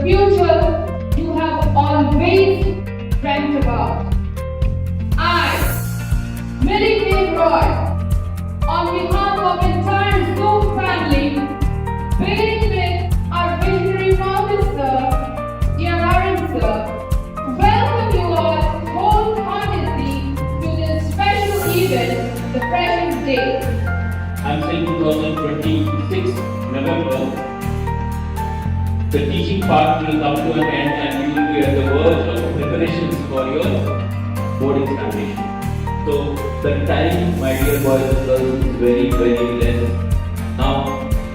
future you have always dreamt about. I, Millie K. Roy, on behalf of entire Zoom family, bearing with our visionary founder, sir, dear Aaron sir, welcome you all wholeheartedly to this special event, the Freshers' Day. Until 2026 November, the teaching part will come to an end and you will be at the verge of preparations for your board examination. So the time, my dear boys and girls, is very, very less. Now,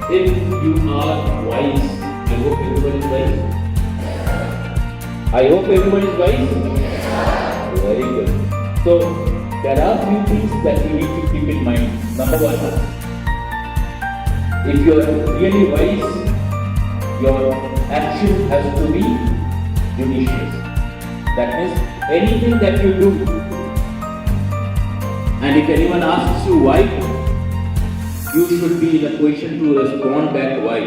if you are wise, I hope everybody is wise. I hope everybody is wise. Very good. So there are few things that you need to keep in mind. Number one, if you are really wise, your action has to be judicious. That means anything that you do, and if anyone asks you why, you should be in a position to respond back why.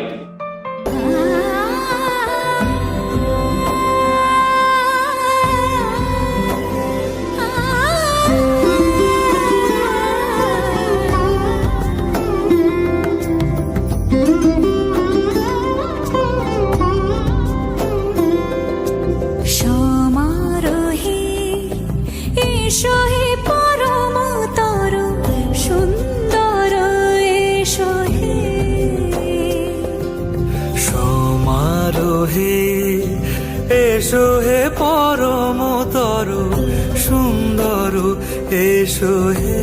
এসো হে পরমতর সুন্দর এসো হে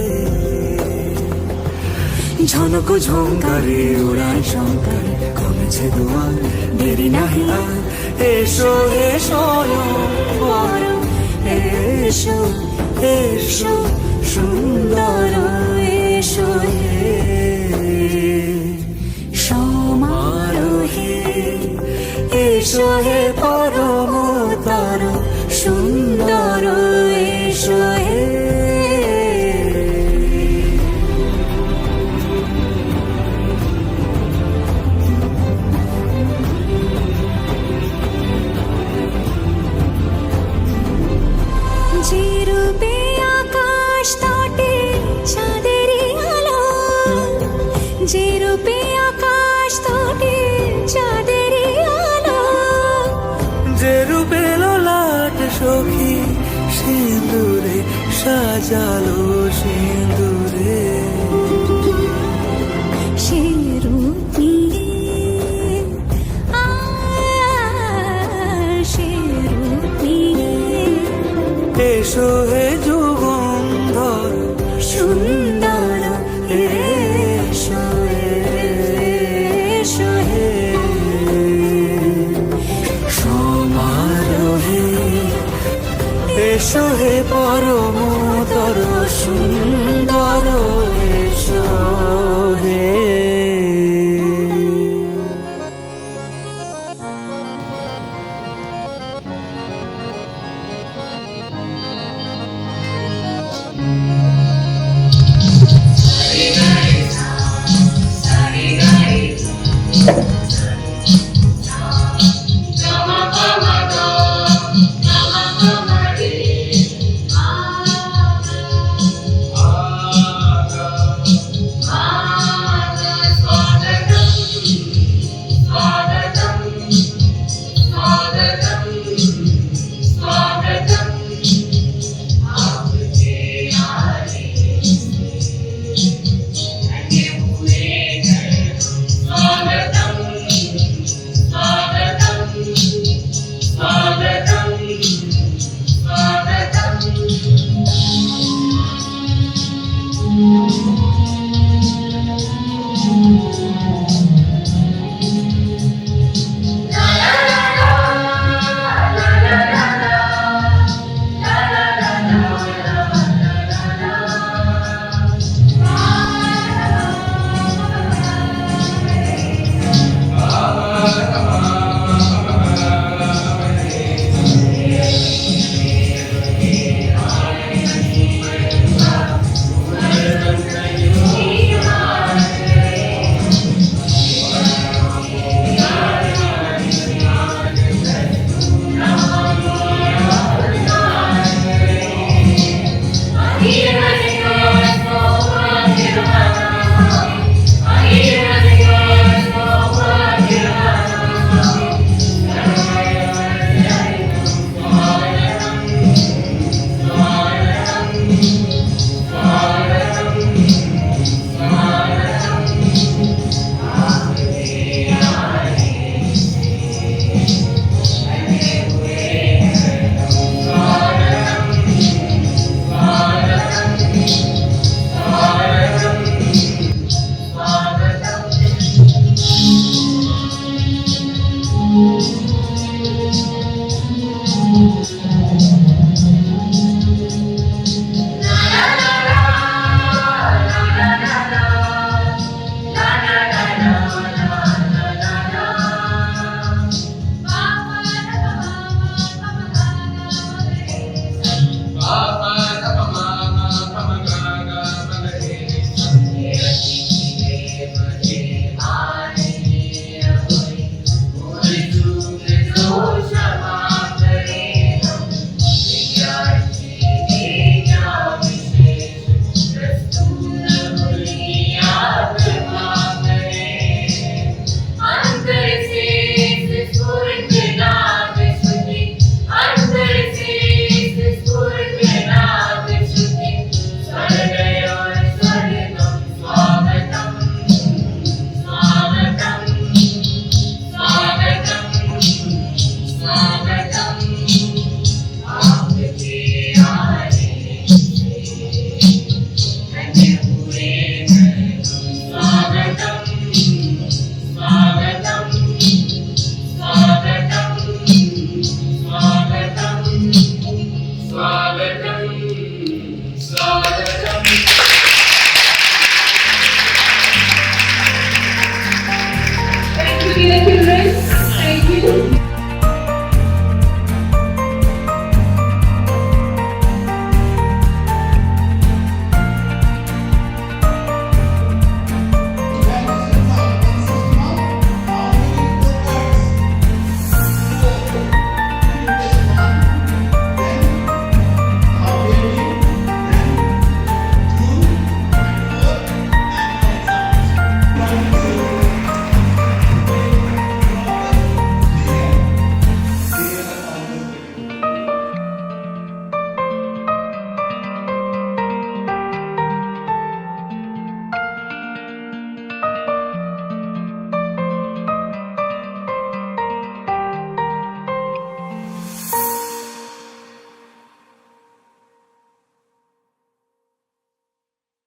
ঝনক ঝঙ্কারে উড়ায় শঙ্কার কমেছে দুয়ার দেরি নাহি আর এসো হে স্বয়ং এসো এসো সুন্দর এসো হে সমারোহে এসো হে পরমতর সুন্দর এসো হে যে রূপে আকাশ তটে চাঁদেরই আলো যে রূপে আকাশ তটে চাঁদেরই আলো যে রূপে ললাট সখী সিঁদুরে সাজালো সিঁদুরে সে রূপ নিয়ে সে রূপ নিয়ে এসো হে যুগন্ধর সুন্দর এসো এসো হে সমারোহে এসো হে পরমতর সুন্দর